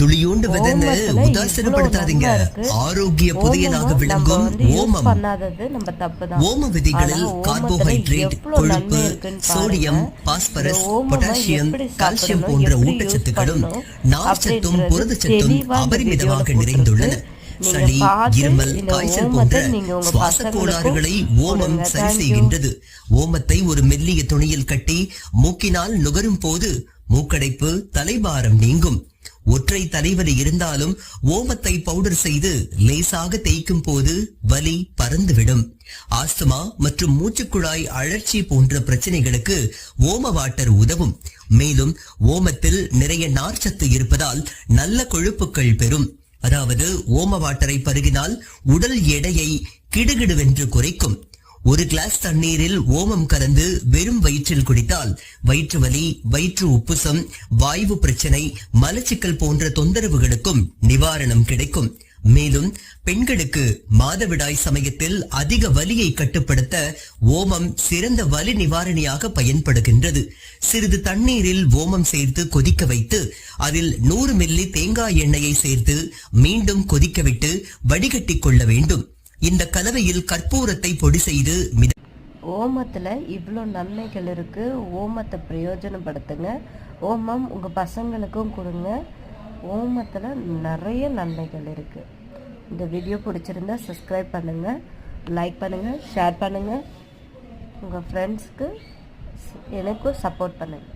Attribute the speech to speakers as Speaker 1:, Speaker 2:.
Speaker 1: துளியோண்டு விதைன்னு உதாசீனப்படுத்தாதீங்க. ஆரோக்கிய புதையலாக விளங்கும் ஓமம். ஓம விதைகளில் கார்போஹைட்ரேட், கொழுப்பு, சோடியம், பாஸ்பரஸ், பொட்டாசியம், கால்சியம் போன்ற ஊட்டச்சத்துக்களும் நார்ச்சத்தும் புரதச்சத்தும் அபரிமிதமாக நிறைந்துள்ளன. சளி, இருமல், காய்ச்சல் போன்ற சுவாச கோளாறுகளை ஓமம் சரி செய்கின்றது. ஓமத்தை ஒரு மெல்லிய துணியில் கட்டி மூக்கினால் நுகரும் போது மூக்கடைப்பு, தலைபாரம் நீங்கும். ஒற்றை தலைவலி இருந்தாலும் ஓமத்தை பவுடர் செய்து லேசாக தேய்க்கும் போது வலி பறந்துவிடும். ஆஸ்துமா மற்றும் மூச்சுக்குழாய் அழற்சி போன்ற பிரச்சனைகளுக்கு ஓம வாட்டர் உதவும். மேலும் ஓமத்தில் நிறைய நார்ச்சத்து இருப்பதால் நல்ல கொழுப்புகள் பெறும். அதாவது ஓம வாட்டரை பருகினால் உடல் எடையை கிடுகிடுவென்று குறைக்கும். ஒரு கிளாஸ் தண்ணீரில் ஓமம் கலந்து வெறும் வயிற்றில் குடித்தால் வயிற்று வலி, வயிற்று உப்புசம், வாய்வு பிரச்சனை, மலச்சிக்கல் போன்ற தொந்தரவுகளுக்கும் நிவாரணம் கிடைக்கும். மேலும் பெண்களுக்கு மாதவிடாய் சமயத்தில் அதிக வலியை கட்டுப்படுத்த ஓமம் சிறந்த வலி நிவாரணியாக பயன்படுகின்றது. சிறிது தண்ணீரில் ஓமம் சேர்த்து கொதிக்க வைத்து அதில் 100 மில்லி தேங்காய் எண்ணெயை சேர்த்து மீண்டும் கொதிக்க விட்டு வடிகட்டி கொள்ள வேண்டும். இந்த கலவையில் கற்பூரத்தை பொடி செய்து
Speaker 2: ஓமத்துல இவ்வளோ நன்மைகள் இருக்கு. ஓமத்தை பிரயோஜனப்படுத்துங்க. ஓமம் உங்க பசங்களுக்கும் கொடுங்க. ஓமத்துல நிறைய நன்மைகள் இருக்கு. இந்த வீடியோ பிடிச்சிருந்தா சப்ஸ்கிரைப் பண்ணுங்க, லைக் பண்ணுங்க, ஷேர் பண்ணுங்க, உங்க ஃப்ரெண்ட்ஸ்க்கு எனக்கும் சப்போர்ட் பண்ணுங்க.